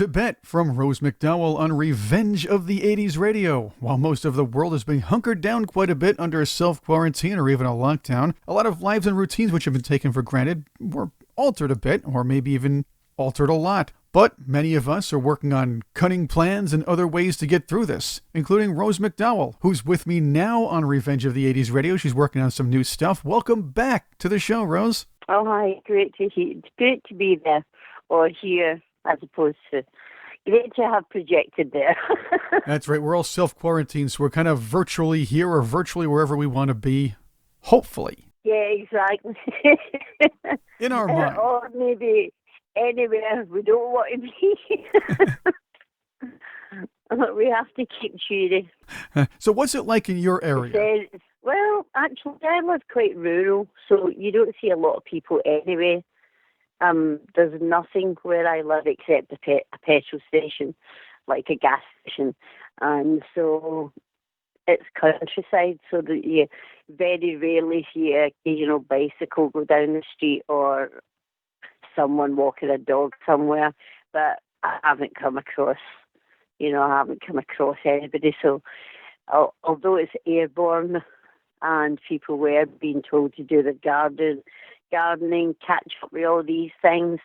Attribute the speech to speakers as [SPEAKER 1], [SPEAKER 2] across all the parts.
[SPEAKER 1] to Bet from Rose McDowall on Revenge of the 80s radio. While most of the world has been hunkered down quite a bit under a self-quarantine or even a lockdown, a lot of lives and routines which have been taken for granted were altered a bit, or maybe even altered a lot. But many of us are working on cunning plans and other ways to get through this, including Rose McDowall, who's with me now on Revenge of the 80s radio. She's working on some new stuff. Welcome back to the show, Rose.
[SPEAKER 2] Oh, hi. Great to hear. It's great to be there, or here, as opposed to great to have projected there.
[SPEAKER 1] That's right. We're all self-quarantined, so we're kind of virtually here or virtually wherever we want to be, hopefully.
[SPEAKER 2] Yeah, exactly.
[SPEAKER 1] In our mind.
[SPEAKER 2] Or maybe anywhere we don't want to be. We have to keep cheery.
[SPEAKER 1] So what's it like in your area?
[SPEAKER 2] Well, actually, I live quite rural, so you don't see a lot of people anyway. There's nothing where I live except a petrol station, like a gas station. And so it's countryside, so that you very rarely see an occasional bicycle go down the street or someone walking a dog somewhere. But I haven't come across anybody. So although it's airborne and people were being told to do the gardening, catch up with all these things,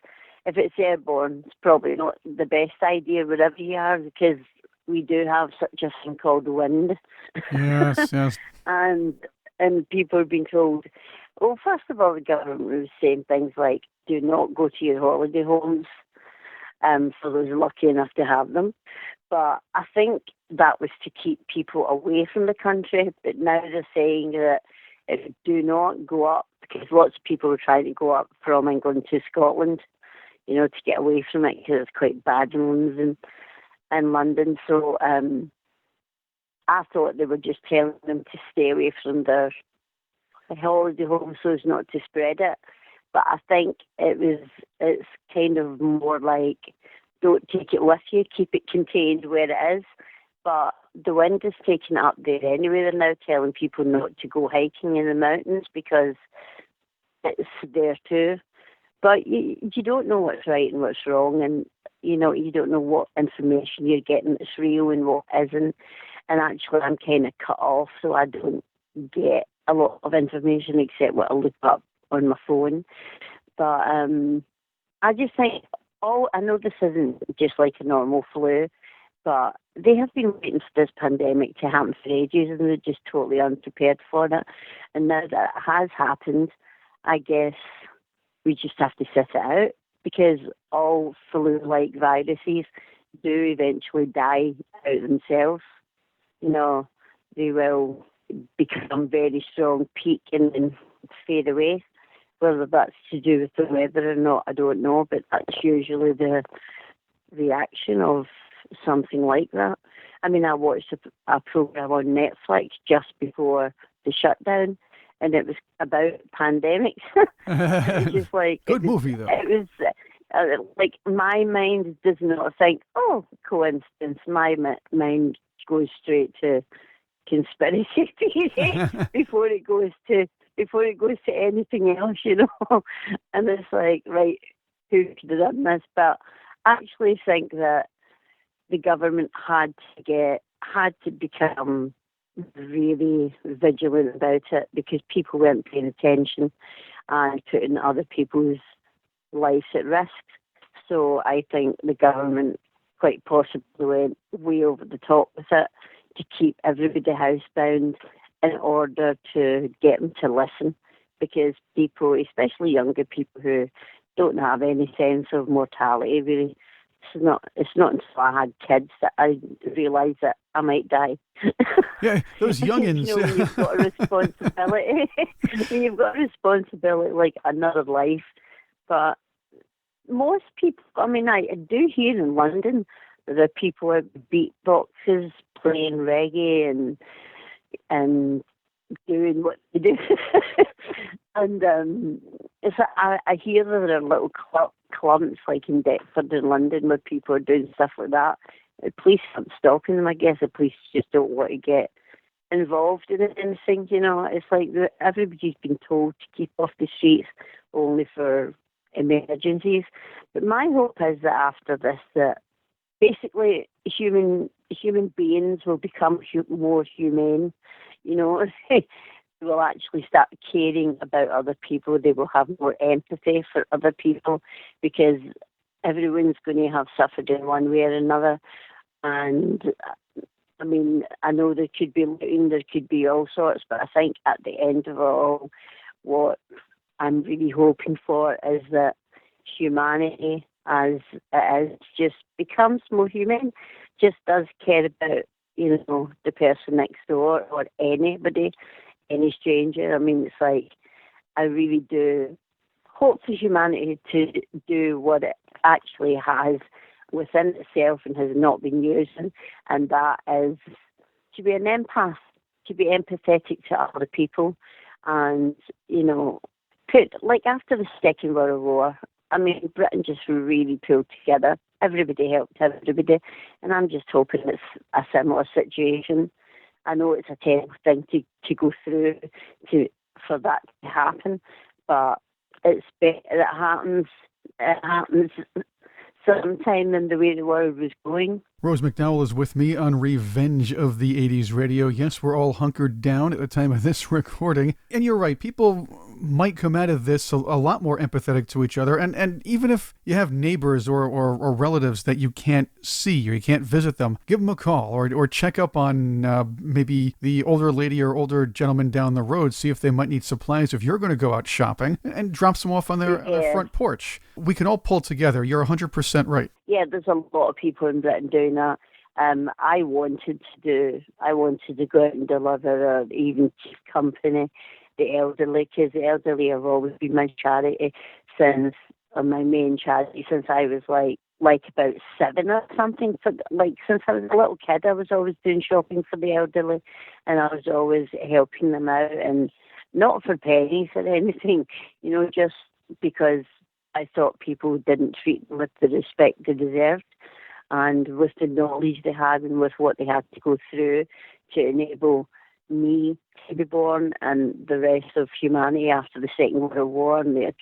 [SPEAKER 2] if it's airborne, it's probably not the best idea wherever you are, because we do have such a thing called wind.
[SPEAKER 1] Yes, yes.
[SPEAKER 2] and people are being told, well, first of all, the government was saying things like, do not go to your holiday homes, for those lucky enough to have them. But I think that was to keep people away from the country. But now they're saying that if do not go up, because lots of people were trying to go up from England to Scotland, to get away from it, because it's quite bad in London. So I thought they were just telling them to stay away from their holiday home so as not to spread it. But I think it's kind of more like, don't take it with you, keep it contained where it is. But the wind is taking it up there anyway. They're now telling people not to go hiking in the mountains because it's there too. But you don't know what's right and what's wrong, and you don't know what information you're getting that's real and what isn't. And actually, I'm kind of cut off, so I don't get a lot of information except what I look up on my phone. But I just think, I know this isn't just like a normal flu, but they have been waiting for this pandemic to happen for ages, and they're just totally unprepared for it. And now that it has happened, I guess we just have to sit it out, because all flu-like viruses do eventually die out themselves. They will become very strong, peak, and then fade away. Whether that's to do with the weather or not, I don't know, but that's usually the reaction of something like that. I mean, I watched a program on Netflix just before the shutdown, and it was about pandemics. It was just like
[SPEAKER 1] good movie though.
[SPEAKER 2] It was like my mind does not think, oh, coincidence. My mind goes straight to conspiracy theory before it goes to anything else, And it's like, right, who could have done this? But I actually think that the government had to become really vigilant about it, because people weren't paying attention and putting other people's lives at risk. So I think the government quite possibly went way over the top with it to keep everybody housebound in order to get them to listen, because people, especially younger people who don't have any sense of mortality, really, it's not until I had kids that I realised that I might die.
[SPEAKER 1] Yeah, those youngins.
[SPEAKER 2] When you've got a responsibility, like another life. But most people, I mean, I do hear in London that there are people with beatboxes playing reggae and doing what they do. And I hear that there are little clumps like in Deptford in London where people are doing stuff like that. The police aren't stopping them. I guess the police just don't want to get involved in anything. It's like everybody's been told to keep off the streets only for emergencies. But my hope is that after this, that basically human beings will become more humane. They will actually start caring about other people. They will have more empathy for other people because everyone's going to have suffered in one way or another. And I mean, I know there could be looting, there could be all sorts, but I think at the end of it all, what I'm really hoping for is that humanity, as it is, just becomes more human, just does care about, the person next door or anybody, any stranger. I mean, it's like, I really do hope for humanity to do what it actually has within itself and has not been using, and that is to be an empath, to be empathetic to other people, and put, like, after the Second World War, I mean, Britain just really pulled together. Everybody helped everybody, and I'm just hoping it's a similar situation. I know it's a terrible thing to go through for that to happen, but it's better it happens sometime in the way the world was going.
[SPEAKER 1] Rose McDowall is with me on Revenge of the 80s Radio. Yes, we're all hunkered down at the time of this recording. And you're right, people might come out of this a lot more empathetic to each other. And even if you have neighbors or relatives that you can't see or you can't visit them, give them a call or check up on maybe the older lady or older gentleman down the road, see if they might need supplies if you're going to go out shopping, and drop some off on their front porch. We can all pull together. You're 100% right.
[SPEAKER 2] Yeah, there's a lot of people in Britain doing that. I wanted to go out and deliver, or even keep company, the elderly, because the elderly have always been my charity since, my main charity since I was like about 7 or something. Since I was a little kid, I was always doing shopping for the elderly, and I was always helping them out, and not for pennies or anything, just because I thought people didn't treat them with the respect they deserved, and with the knowledge they had and with what they had to go through to enable me to be born and the rest of humanity after the Second World War. And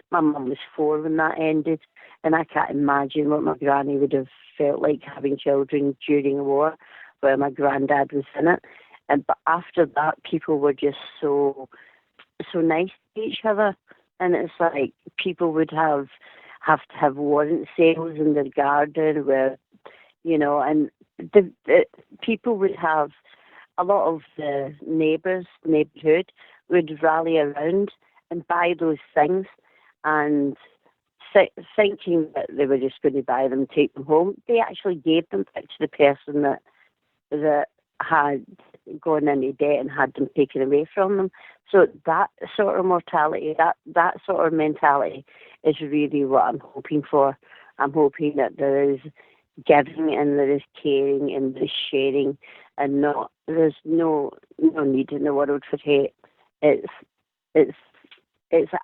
[SPEAKER 2] my mum was 4 when that ended, and I can't imagine what my granny would have felt like having children during a war where my granddad was in it. But after that, people were just so nice to each other. And it's like people would have to have warrant sales in their garden where, and the people would have, a lot of the neighbourhood would rally around and buy those things, and thinking that they were just going to buy them, take them home, they actually gave them back to the person that had gone into debt and had them taken away from them. So that sort of mortality, that sort of mentality is really what I'm hoping for. I'm hoping that there is giving and there is caring and there is sharing, and there's no need in the world for hate. It's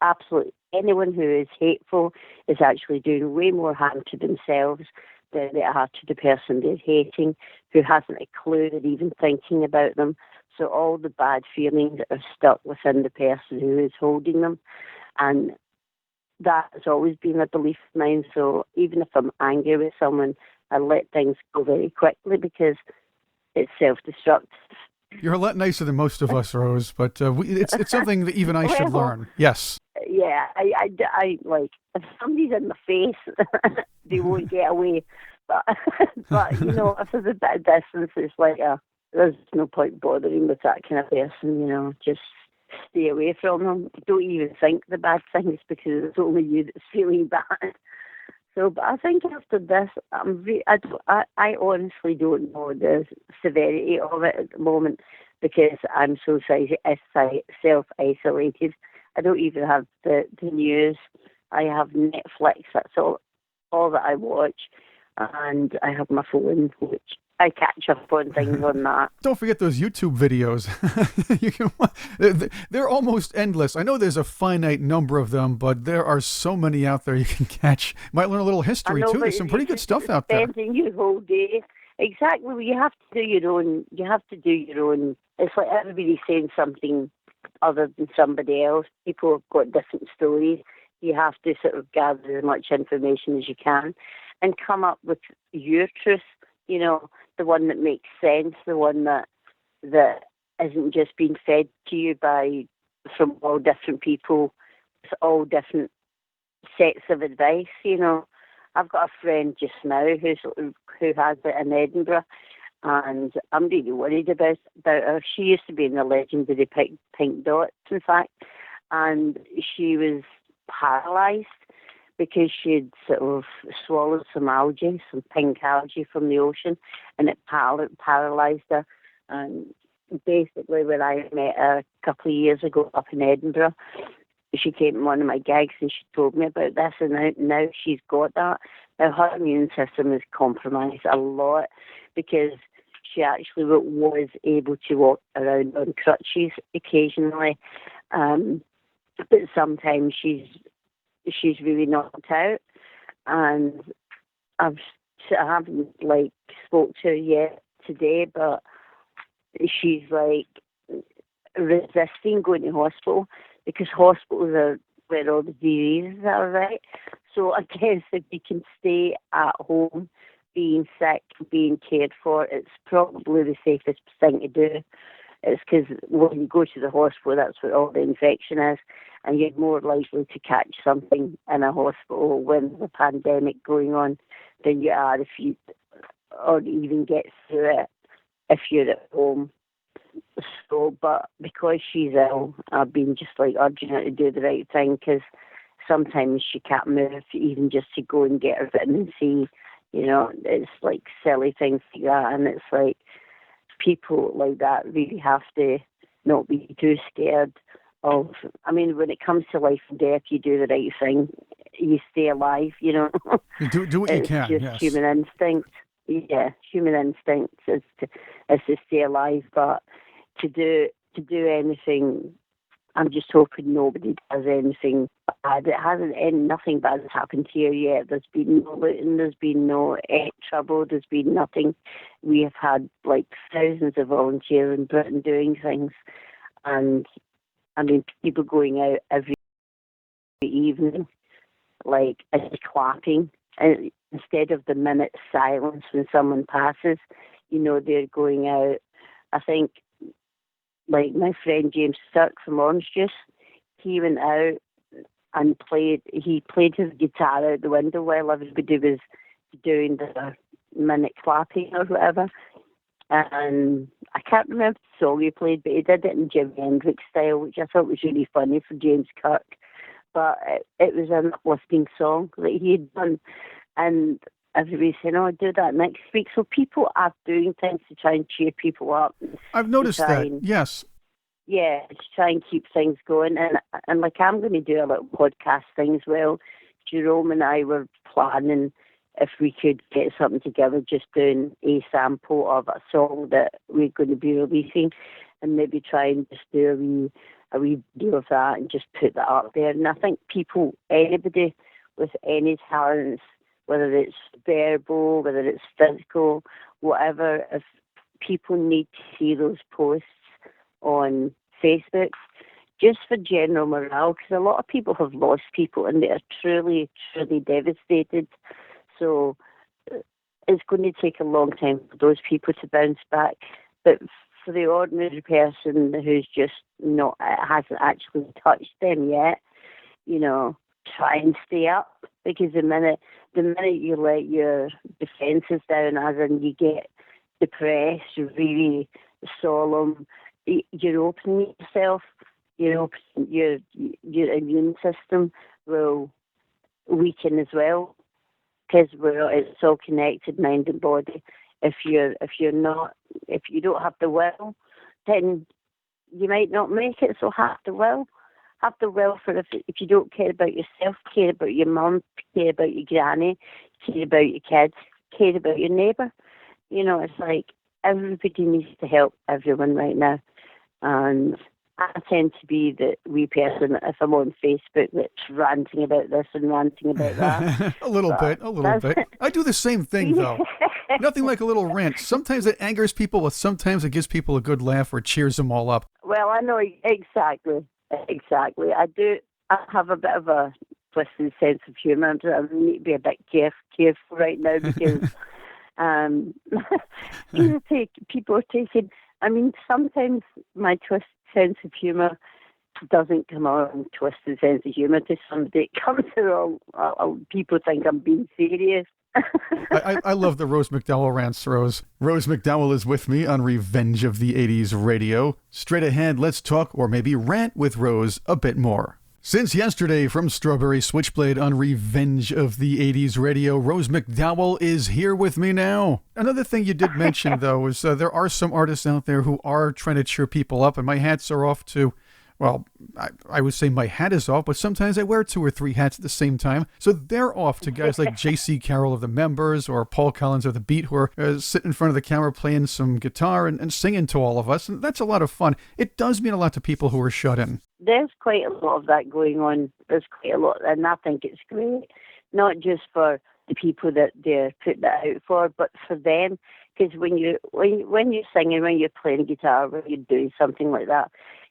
[SPEAKER 2] absolute, anyone who is hateful is actually doing way more harm to themselves than they are to the person they're hating, who hasn't a clue they're even thinking about them. So all the bad feelings are stuck within the person who is holding them. And that has always been a belief of mine. So even if I'm angry with someone, I let things go very quickly because it's self-destructive.
[SPEAKER 1] You're a lot nicer than most of us, Rose, but it's something that even I should learn. Yes.
[SPEAKER 2] Yeah, I like, if somebody's in my face, they won't get away. But if there's a bit of distance, it's like, there's no point bothering with that kind of person, just stay away from them. Don't even think the bad things because it's only you that's feeling bad. So, but I think after this, I honestly don't know the severity of it at the moment because I'm so self-isolated. I don't even have the news. I have Netflix. That's all that I watch, and I have my phone, which I catch up on things on that.
[SPEAKER 1] Don't forget those YouTube videos. They're almost endless. I know there's a finite number of them, but there are so many out there you can catch. Might learn a little history too. There's some pretty good stuff out there.
[SPEAKER 2] Spending your whole day. Exactly. Well, you have to do your own. It's like everybody's saying something other than somebody else. People have got different stories. You have to sort of gather as much information as you can. and come up with your truth, the one that makes sense, the one that isn't just being fed to you from all different people, with all different sets of advice. I've got a friend just now who has it in Edinburgh, and I'm really worried about her. She used to be in the legendary Pink Dots, in fact, and she was paralysed because she'd sort of swallowed some pink algae from the ocean, and it paralysed her. And basically, when I met her a couple of years ago up in Edinburgh, she came to one of my gigs and she told me about this, and now she's got that. Now her immune system is compromised a lot because she actually was able to walk around on crutches occasionally, but sometimes she's really knocked out, and I haven't spoke to her yet today, but she's resisting going to hospital because hospitals are where all the diseases are, right? So I guess if you can stay at home, being sick, being cared for, it's probably the safest thing to do. It's because when you go to the hospital, that's where all the infection is, and you're more likely to catch something in a hospital when there's a pandemic going on than you are or even get through it if you're at home. So, but because she's ill, I've been just urging her to do the right thing, because sometimes she can't move, even just to go and get her vitamin C. It's silly things like that, and it's people like that really have to not be too scared of. I mean, when it comes to life and death, you do the right thing. You stay alive.
[SPEAKER 1] You do what you can.
[SPEAKER 2] It's just human instinct. Yeah, human instinct is to stay alive, but to do anything, I'm just hoping nobody does anything bad. Nothing bad has happened here yet. There's been no looting, there's been no trouble, there's been nothing. We have had thousands of volunteers in Britain doing things, and I mean people going out every evening, and clapping. And instead of the minute silence when someone passes, they're going out. I think, my friend James Sturck from Orange Juice, he went out and he played his guitar out the window while everybody was doing the minute clapping or whatever. And I can't remember the song he played, but he did it in Jimi Hendrix style, which I thought was really funny for James Kirk. But it was an uplifting song that he had done. And everybody's saying, do that next week. So people are doing things to try and cheer people up.
[SPEAKER 1] I've noticed that, yes.
[SPEAKER 2] Yeah, to try and keep things going. And I'm going to do a little podcast thing as well. Jerome and I were planning if we could get something together, just doing a sample of a song that we're going to be releasing, and maybe try and just do a wee video of that and just put that up there. And I think anybody with any talents, whether it's verbal, whether it's physical, whatever, if people need to see those posts on Facebook, just for general morale, because a lot of people have lost people and they are truly, truly devastated. So it's going to take a long time for those people to bounce back. But for the ordinary person who's just hasn't actually touched them yet, try and stay up, because the minute you let your defences down, as in you get depressed, you're really solemn, you're opening yourself, your immune system will weaken as well, because it's all connected, mind and body. If you don't have the will, then you might not make it. So have the will. Have the will for if you don't care about yourself, care about your mum, care about your granny, care about your kids, care about your neighbour. It's everybody needs to help everyone right now. And I tend to be the wee person, if I'm on Facebook, that's ranting about this and ranting about that.
[SPEAKER 1] a little bit. I do the same thing, though. Nothing like a little rant. Sometimes it angers people, but sometimes it gives people a good laugh or cheers them all up.
[SPEAKER 2] Well, I know exactly. I do. I have a bit of a twisted sense of humour. So I need to be a bit careful right now because people are taking. I mean, sometimes my twisted sense of humour doesn't come out in twisted sense of humour to somebody. It comes to people think I'm being serious.
[SPEAKER 1] I love the Rose McDowall rants, Rose. Rose McDowall is with me on Revenge of the 80s Radio. Straight ahead, let's talk, or maybe rant with Rose a bit more. Since yesterday from Strawberry Switchblade on Revenge of the 80s Radio, Rose McDowall is here with me now. Another thing you did mention, though, is there are some artists out there who are trying to cheer people up, and my hats are off to... Well, I would say my hat is off, but sometimes I wear 2 or 3 hats at the same time. So they're off to guys like J.C. Carroll of the Members or Paul Collins of the Beat, who are sitting in front of the camera playing some guitar and singing to all of us. And that's a lot of fun. It does mean a lot to people who are shut in.
[SPEAKER 2] There's quite a lot of that going on. There's quite a lot, and I think it's great. Not just for the people that they're putting that out for, but for them. Because when you're singing, when you're playing guitar, when you're doing something like that,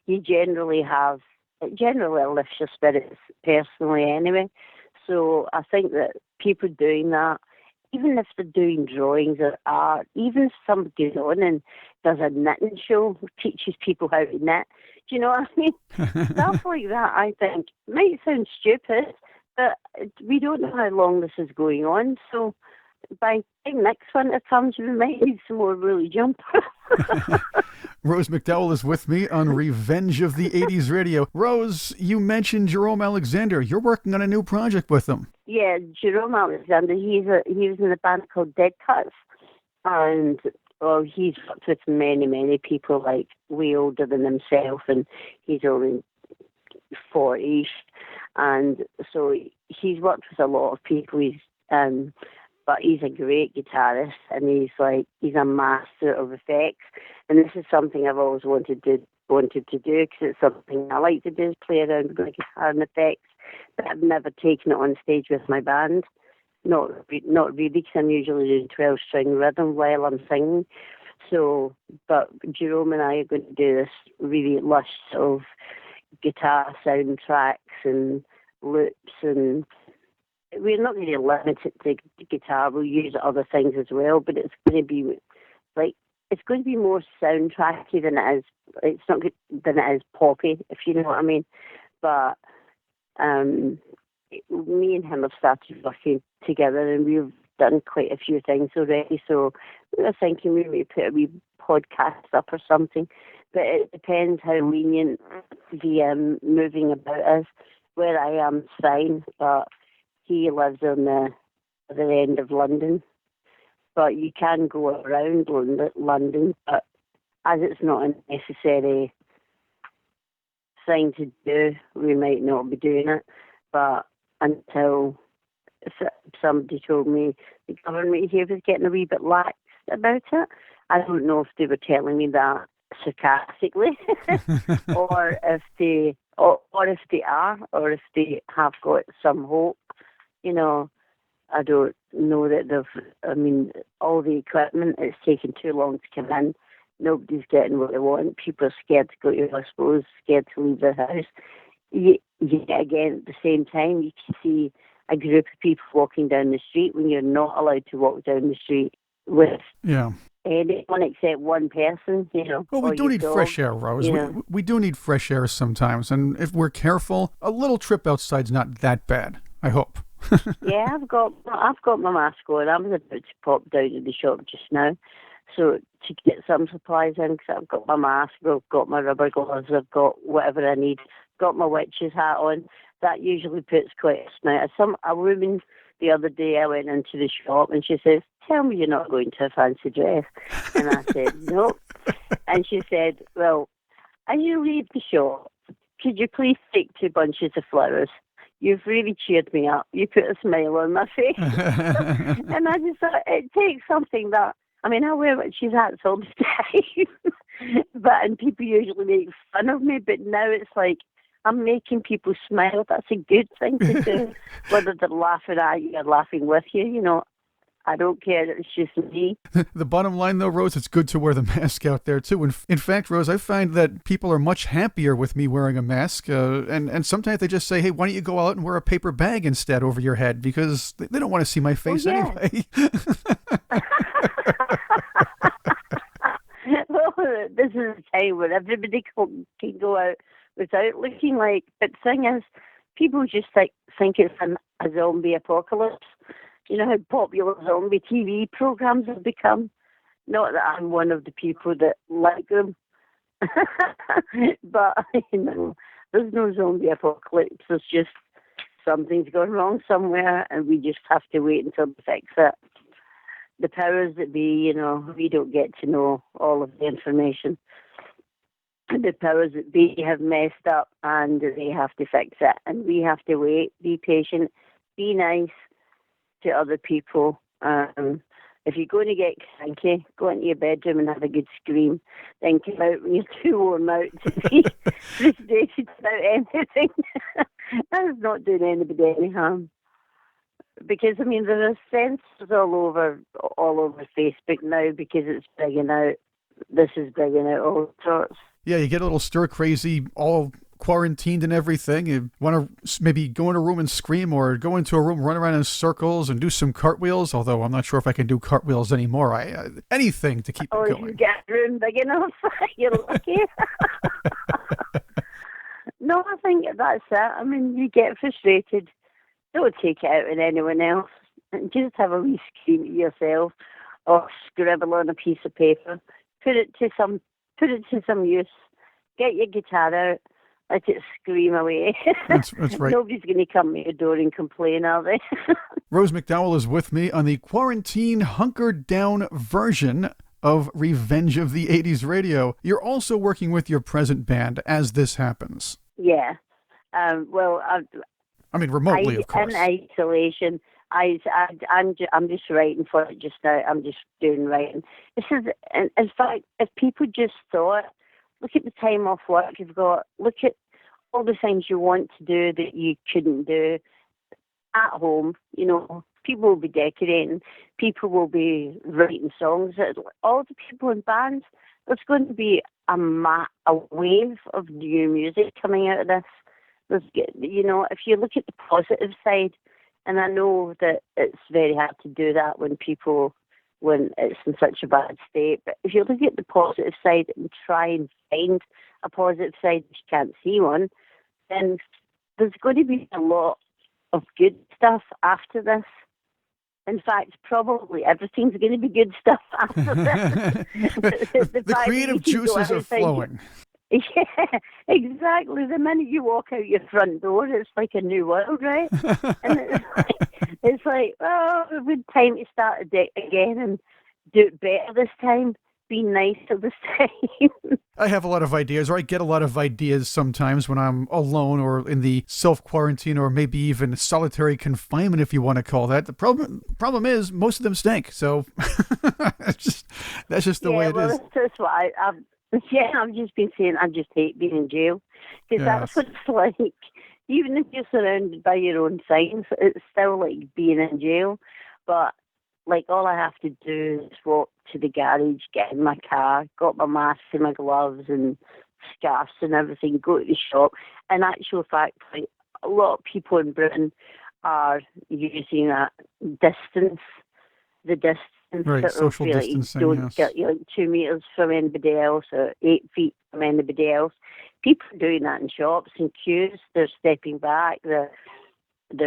[SPEAKER 2] it generally lifts your spirits personally anyway. So I think that people doing that, even if they're doing drawings or art, even if somebody goes on and does a knitting show, teaches people how to knit, do you know what I mean? Stuff like that, I think, might sound stupid, but we don't know how long this is going on. So by the time next winter comes, we might need some more woolly jumpers.
[SPEAKER 1] Rose McDowall is with me on Revenge of the 80s Radio. Rose, you mentioned Jerome Alexander. You're working on a new project with him.
[SPEAKER 2] Yeah, Jerome Alexander, he was in a band called Dead Cuts. And he's worked with many, many people, like way older than himself, and he's only 40-ish. And so he's worked with a lot of people. But he's a great guitarist, and he's a master of effects. And this is something I've always wanted to do, because it's something I like to do, is play around with my guitar and effects. But I've never taken it on stage with my band. Not really, because I'm usually doing 12-string rhythm while I'm singing. So, but Jerome and I are going to do this really lush of guitar soundtracks and loops, and we're not going to limit it to guitar. We'll use other things as well, but it's going to be more soundtracky than it is. It's not good than it is poppy, if you know what I mean. But me and him have started working together, and we've done quite a few things already. So we were thinking we may put a wee podcast up or something. But it depends how lenient the moving about is. Where I am, fine, but he lives on the other end of London. But you can go around London, but as it's not a necessary thing to do, we might not be doing it. But until somebody told me the government here was getting a wee bit lax about it, I don't know if they were telling me that sarcastically, or if they have got some hope. You know, I don't know that all the equipment, it's taken too long to come in. Nobody's getting what they want. People are scared to go to hospitals, scared to leave their house. Again, at the same time, you can see a group of people walking down the street when you're not allowed to walk down the street with anyone except one person, you know.
[SPEAKER 1] Well, we do need fresh air, Rose. We do need fresh air sometimes, and if we're careful, a little trip outside's not that bad, I hope.
[SPEAKER 2] Yeah, I've got my mask on. I was about to pop down to the shop just now, so to get some supplies in, because I've got my mask, I've got my rubber gloves, I've got whatever I need, got my witch's hat on. That usually puts quite a smile. A woman the other day, I went into the shop and she says, "Tell me you're not going to a fancy dress." And I said, "No." And she said, "Well, as you leave the shop, could you please take 2 bunches of flowers? You've really cheered me up. You put a smile on my face." And I just thought, it takes something that, I wear witch's hats all the time. And people usually make fun of me, but now it's like, I'm making people smile. That's a good thing to do. Whether they're laughing at you or laughing with you, you know. I don't care. It's just me.
[SPEAKER 1] The bottom line, though, Rose, it's good to wear the mask out there, too. In fact, Rose, I find that people are much happier with me wearing a mask. And sometimes they just say, hey, why don't you go out and wear a paper bag instead over your head? Because they don't want to see my face anyway.
[SPEAKER 2] Well, this is a time where everybody can go out without looking like. But the thing is, people just think it's a zombie apocalypse. You know how popular zombie TV programs have become? Not that I'm one of the people that like them. But, there's no zombie apocalypse. There's just something's gone wrong somewhere, and we just have to wait until they fix it. The powers that be, we don't get to know all of the information. The powers that be have messed up, and they have to fix it. And we have to wait, be patient, be nice to other people. If you're going to get cranky, go into your bedroom and have a good scream. Then come out when you're too worn out to be frustrated about anything. That's not doing anybody any harm. Because there are censors all over Facebook now because it's bringing out. This is bringing out all sorts.
[SPEAKER 1] Yeah, you get a little stir crazy, all quarantined and everything. You want to maybe go in a room and scream, or go into a room, run around in circles, and do some cartwheels. Although I'm not sure if I can do cartwheels anymore. Anything to keep it going.
[SPEAKER 2] If you get a room big enough, you're lucky. No, I think that's it. You get frustrated. Don't take it out on anyone else. And just have a wee scream at yourself, or scribble on a piece of paper. Put it to some use. Get your guitar out. Let it scream away.
[SPEAKER 1] That's right.
[SPEAKER 2] Nobody's going to come to your door and complain, are they?
[SPEAKER 1] Rose McDowall is with me on the quarantine hunkered down version of Revenge of the 80s Radio. You're also working with your present band as this happens.
[SPEAKER 2] Yeah.
[SPEAKER 1] Remotely, of course.
[SPEAKER 2] In isolation. I'm just writing for it just now. I'm just doing writing. This is, in fact, if people just thought, look at the time off work you've got, look at all the things you want to do that you couldn't do at home. People will be decorating, people will be writing songs. All the people in bands, there's going to be a wave of new music coming out of this. If you look at the positive side, and I know that it's very hard to do that when it's in such a bad state, but if you look at the positive side and try and find a positive side, if you can't see one, then there's going to be a lot of good stuff after this. In fact, probably everything's going to be good stuff after this.
[SPEAKER 1] The creative juices are flowing.
[SPEAKER 2] Yeah, exactly. The minute you walk out your front door, it's like a new world, right? And it's like, it would time to start again and do it better this time. Be nicer this time.
[SPEAKER 1] I have a lot of ideas, or I get a lot of ideas sometimes when I'm alone or in the self-quarantine, or maybe even solitary confinement, if you want to call that. The problem is most of them stink. So that's just the way it is.
[SPEAKER 2] That's what I've just been saying. I just hate being in jail, because that's what it's like. Even if you're surrounded by your own signs, it's still like being in jail. But all I have to do is walk to the garage, get in my car, got my mask and my gloves and scarves and everything, go to the shop. In actual fact, a lot of people in Britain are using that distance,
[SPEAKER 1] right, social distancing.
[SPEAKER 2] Don't get 2 meters from anybody else or 8 feet from anybody else. People are doing that in shops and queues. They're stepping back. They're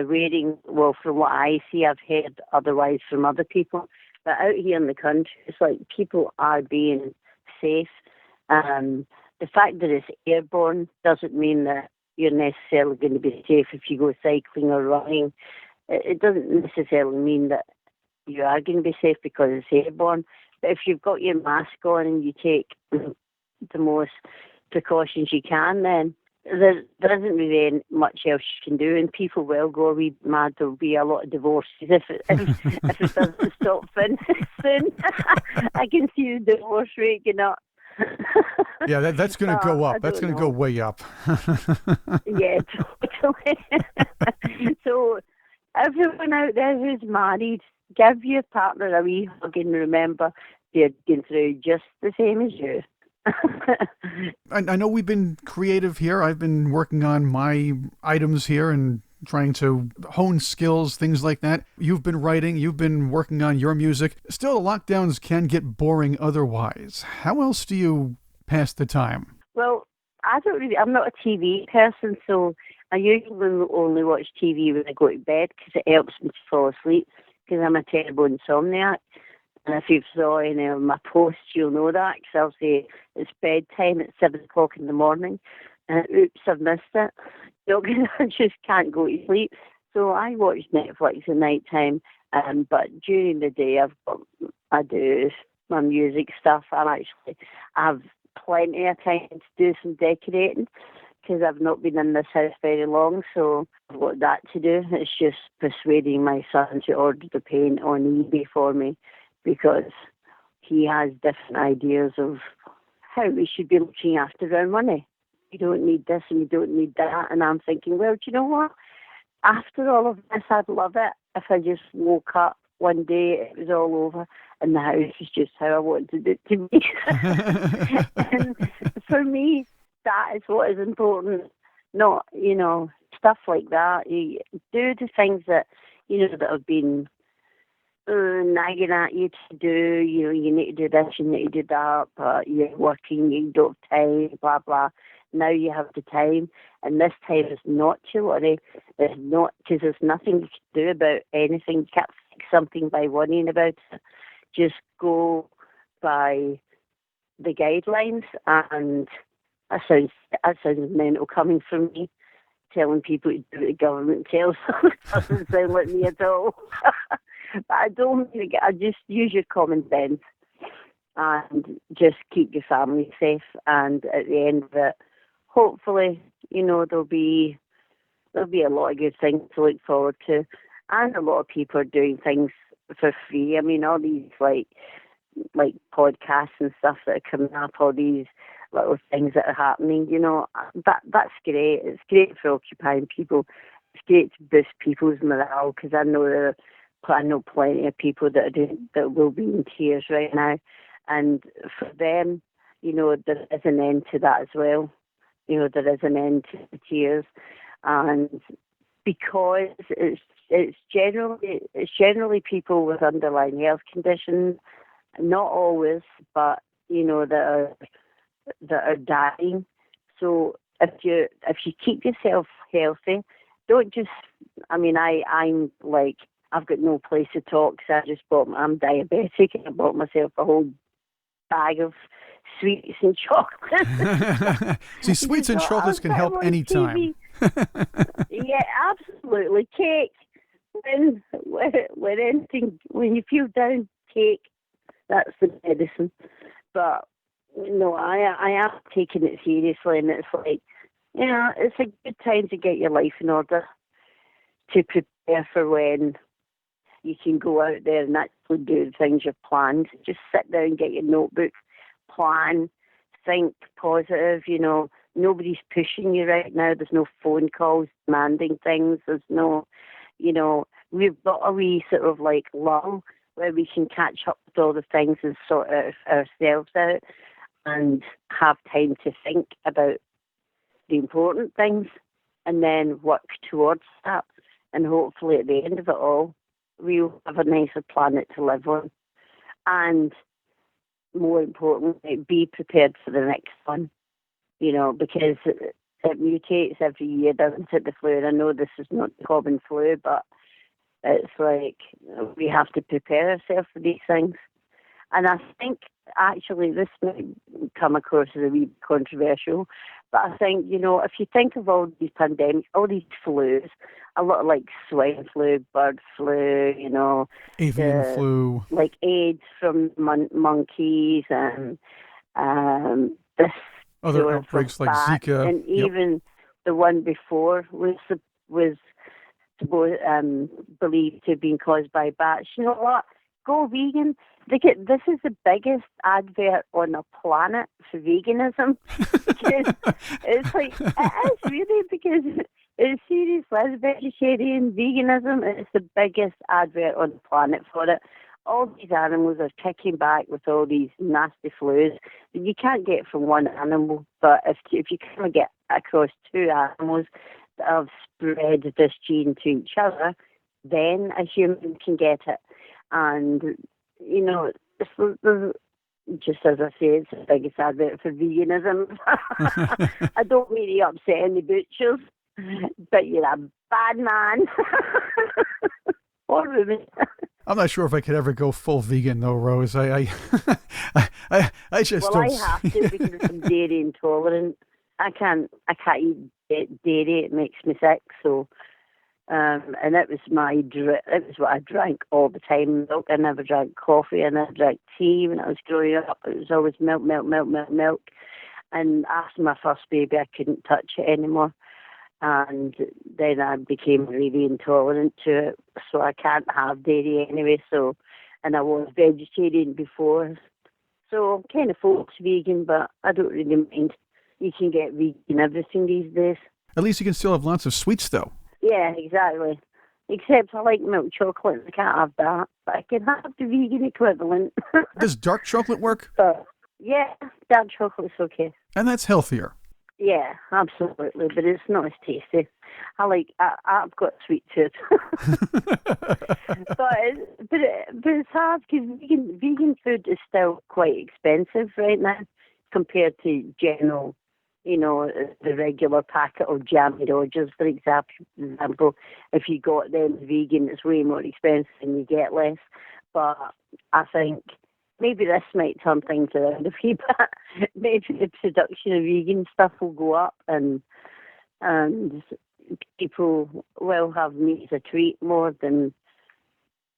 [SPEAKER 2] waiting. Well, from what I see, I've heard otherwise from other people. But out here in the country, it's like people are being safe. The fact that it's airborne doesn't mean that you're necessarily going to be safe if you go cycling or running. It doesn't necessarily mean that you are going to be safe because it's airborne. But if you've got your mask on and you take the most precautions you can, then there isn't really much else you can do, and people will go a wee mad. There'll be a lot of divorces if it doesn't stop soon. I can see the divorce rate going up.
[SPEAKER 1] Yeah, that's going to go up. That's going to go way up.
[SPEAKER 2] Yeah, totally. So everyone out there who's married, give your partner a wee hug and remember they're going through just the same as you.
[SPEAKER 1] I know we've been creative here. I've been working on my items here and trying to hone skills, things like that. You've been writing, you've been working on your music. Still, the lockdowns can get boring otherwise. How else do you pass the time?
[SPEAKER 2] Well, I'm not a TV person, so I usually only watch TV when I go to bed because it helps me to fall asleep because I'm a terrible insomniac. And if you've saw any of my posts, you'll know that because I'll say it's bedtime at 7 o'clock in the morning. And oops, I've missed it. So I just can't go to sleep. So I watch Netflix at night time. But during the day, I do my music stuff. I have plenty of time to do some decorating because I've not been in this house very long. So I've got that to do. It's just persuading my son to order the paint on eBay for me, because he has different ideas of how we should be looking after our money. You don't need this and you don't need that. And I'm thinking, well, do you know what? After all of this, I'd love it if I just woke up one day, it was all over, and the house is just how I wanted it to be. And for me, that is what is important. Not, stuff like that. You do the things that, that have been nagging at you to do, you need to do this, you need to do that, but you're working, you don't have time, blah, blah. Now you have the time, and this time is not to worry. It's not, because there's nothing you can do about anything. You can't fix something by worrying about it. Just go by the guidelines, and that sounds mental coming from me. Telling people to do what the government tells them doesn't sound like me at all. But I don't think I just use your common sense and just keep your family safe. And at the end of it, hopefully, there'll be a lot of good things to look forward to. And a lot of people are doing things for free. I mean, all these like podcasts and stuff that are coming up, all these little things that are happening, that's great. It's great for occupying people. It's great to boost people's morale, because I know plenty of people that will be in tears right now, and for them, there is an end to that as well. There is an end to the tears, and because it's generally people with underlying health conditions, not always, but that are dying. So if you keep yourself healthy, don't just. I mean, I'm like, I've got no place to talk, so I'm diabetic, and I bought myself a whole bag of sweets and chocolates.
[SPEAKER 1] See, sweets and chocolates can help anytime.
[SPEAKER 2] Yeah, absolutely. Cake. When you feel down, cake. That's the medicine. But no, I am taking it seriously, and it's like, it's a good time to get your life in order, to prepare for when you can go out there and actually do the things you've planned. Just sit down, get your notebook, plan, think positive. Nobody's pushing you right now. There's no phone calls demanding things. There's no, we've got a wee sort of like lull where we can catch up with all the things and sort ourselves out and have time to think about the important things and then work towards that. And hopefully at the end of it all, we'll have a nicer planet to live on. And more importantly, be prepared for the next one, because it mutates every year, doesn't it, the flu? And I know this is not the common flu, but it's like we have to prepare ourselves for these things. And I think, actually, this might come across as a wee bit controversial, but I think, if you think of all these pandemics, all these flus, a lot like swine flu, bird flu,
[SPEAKER 1] avian flu,
[SPEAKER 2] like AIDS from monkeys, and this
[SPEAKER 1] other outbreaks like
[SPEAKER 2] bats,
[SPEAKER 1] Zika,
[SPEAKER 2] and even the one before was believed to have been caused by bats. You know what? Go vegan. This is the biggest advert on the planet for veganism. Because it's like, it is really, because It's seriously, as vegetarian, veganism is the biggest advert on the planet for it. All these animals are kicking back with all these nasty flus that you can't get from one animal. But if you kind of get across two animals that have spread this gene to each other, then a human can get it. And, you know, there's, just as I say, it's the biggest advert for veganism. I don't really upset any butchers, but you're a bad man. Or woman.
[SPEAKER 1] I'm not sure if I could ever go full vegan though, Rose. I just don't.
[SPEAKER 2] I have to because I'm dairy intolerant. I can't eat dairy. It makes me sick. So, and it was what I drank all the time. Milk. I never drank coffee. I never drank tea when I was growing up. It was always milk, milk, milk, milk, milk. And after my first baby, I couldn't touch it anymore. And then I became really intolerant to it, so I can't have dairy anyway. So, and I was vegetarian before, so I'm kind of folks vegan, but I don't really mind. You can get vegan everything these days.
[SPEAKER 1] At least you can still have lots of sweets, though.
[SPEAKER 2] Yeah, exactly. Except I like milk chocolate. I can't have that, but I can have the vegan equivalent.
[SPEAKER 1] Does dark chocolate work?
[SPEAKER 2] Yeah, dark chocolate's okay.
[SPEAKER 1] And that's healthier.
[SPEAKER 2] Yeah, absolutely, but it's not as tasty. I've got a sweet tooth, but it's hard because vegan food is still quite expensive right now compared to general, you know, the regular packet of Jammy Rogers, for example. If you got them vegan, it's way more expensive and you get less. But I think maybe this might turn things around a wee bit. Maybe the production of vegan stuff will go up and people will have meat as a treat more than,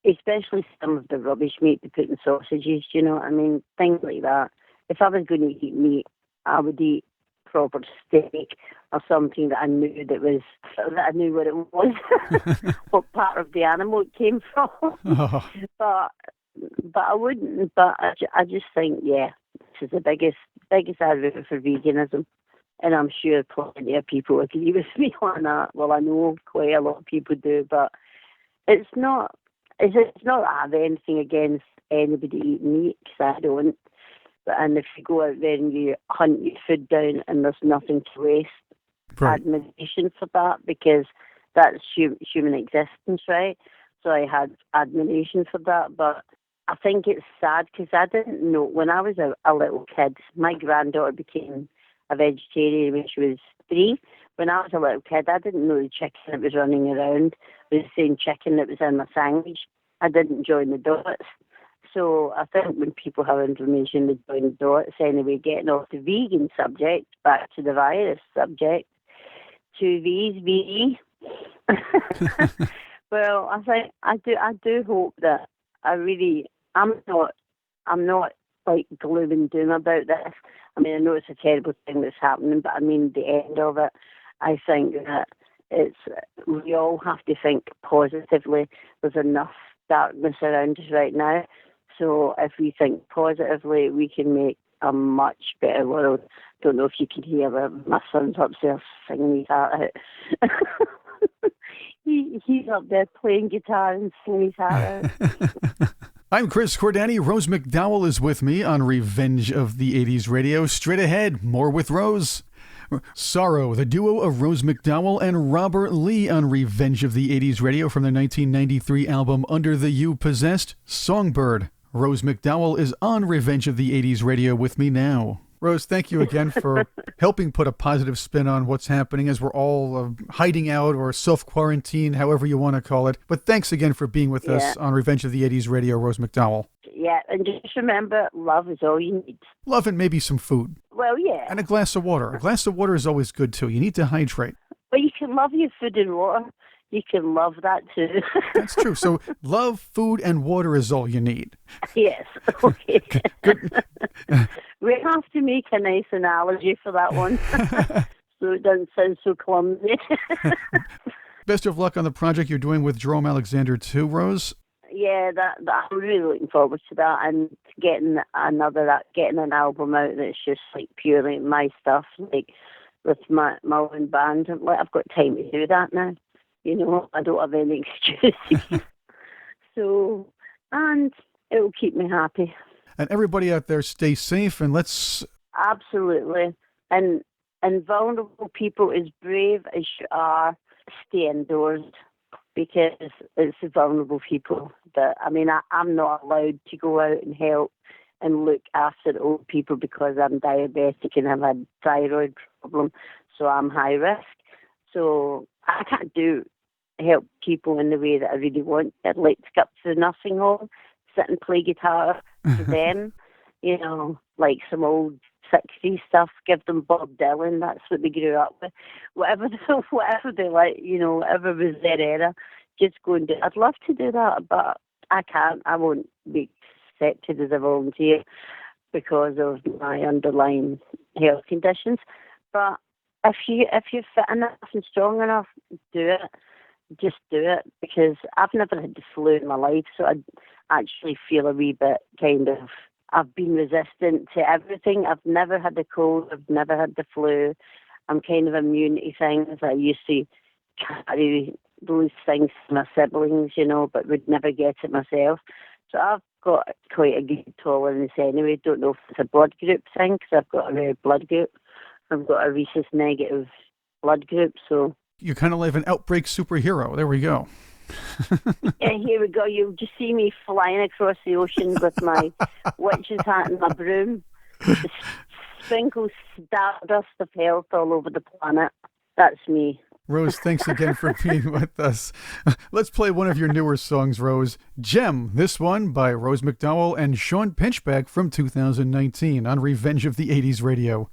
[SPEAKER 2] especially some of the rubbish meat they put in sausages, you know what I mean? Things like that. If I was going to eat meat, I would eat proper steak or something that I knew what it was, what part of the animal it came from. Oh. But I wouldn't. But I just think, yeah, this is the biggest advocate for veganism, and I'm sure plenty of people agree with me on that. Well, I know quite a lot of people do, but it's not. It's not that I have anything against anybody eating meat, because I don't. And if you go out there and you hunt your food down and there's nothing to waste, right. Admiration for that, because that's human existence, right? So I had admiration for that, but I think it's sad because I didn't know, when I was a little kid, my granddaughter became a vegetarian when she was 3. When I was a little kid, I didn't know the chicken that was running around was the same chicken that was in my sandwich. I didn't join the dots. So I think when people have information, they join the dots. Anyway, getting off the vegan subject, back to the virus subject. 2 V's, V. Well, I think I do hope that I'm not like gloom and doom about this. I mean, I know it's a terrible thing that's happening, but I mean, the end of it, I think that we all have to think positively. There's enough darkness around us right now. So if we think positively, we can make a much better world. Don't know if you can hear my son's upstairs singing his heart out. He's up there playing guitar and singing his heart out.
[SPEAKER 1] I'm Chris Cordani. Rose McDowall is with me on Revenge of the 80s Radio. Straight ahead, more with Rose. Sorrow, the duo of Rose McDowall and Robert Lee on Revenge of the 80s Radio from their 1993 album Under the You Possessed, Songbird. Rose McDowall is on Revenge of the 80s Radio with me now. Rose, thank you again for helping put a positive spin on what's happening as we're all hiding out or self-quarantine, however you want to call it. But thanks again for being with us on Revenge of the 80s Radio, Rose McDowall.
[SPEAKER 2] Yeah, and just remember, love is all you need.
[SPEAKER 1] Love and maybe some food.
[SPEAKER 2] Well, yeah.
[SPEAKER 1] And a glass of water. A glass of water is always good, too. You need to hydrate.
[SPEAKER 2] Well, you can love your food and water. You can love that, too.
[SPEAKER 1] That's true. So love, food, and water is all you need.
[SPEAKER 2] Yes. Okay.
[SPEAKER 1] Good.
[SPEAKER 2] We have to make a nice analogy for that one so it doesn't sound so clumsy.
[SPEAKER 1] Best of luck on the project you're doing with Jerome Alexander, too, Rose.
[SPEAKER 2] Yeah, that I'm really looking forward to that, and getting an album out that's just like purely my stuff, like with my own band. I'm like, I've got time to do that now. You know, I don't have any excuses. So, and it will keep me happy.
[SPEAKER 1] And everybody out there, stay safe, and let's...
[SPEAKER 2] Absolutely. And vulnerable people, as brave as you are, stay indoors, because it's the vulnerable people that, I mean, I'm not allowed to go out and help and look after old people because I'm diabetic and I've had thyroid problem, so I'm high risk. So I can't help people in the way that I really want. I'd like to go up to the nursing home, sit and play guitar to them, you know, like some old 60s stuff, give them Bob Dylan, that's what they grew up with. Whatever they like, you know, whatever was their era, just go and do it. I'd love to do that, but I can't. I won't be accepted as a volunteer because of my underlying health conditions. But if you're fit enough and strong enough, do it. Just do it, because I've never had the flu in my life, so I actually feel a wee bit kind of, I've been resistant to everything. I've never had the cold. I've never had the flu. I'm kind of immune to things. I used to carry those things to my siblings, you know, but would never get it myself. So I've got quite a good tolerance anyway. Don't know if it's a blood group thing, because I've got a red blood group. I've got a rhesus negative blood group, so...
[SPEAKER 1] You're kind of like an outbreak superhero. There we go.
[SPEAKER 2] Yeah, here we go. You'll just see me flying across the ocean with my witch's hat and my broom. Sprinkle stardust of health all over the planet. That's me.
[SPEAKER 1] Rose, thanks again for being with us. Let's play one of your newer songs, Rose. Gem, this one by Rose McDowall and Sean Pinchback from 2019 on Revenge of the 80s Radio.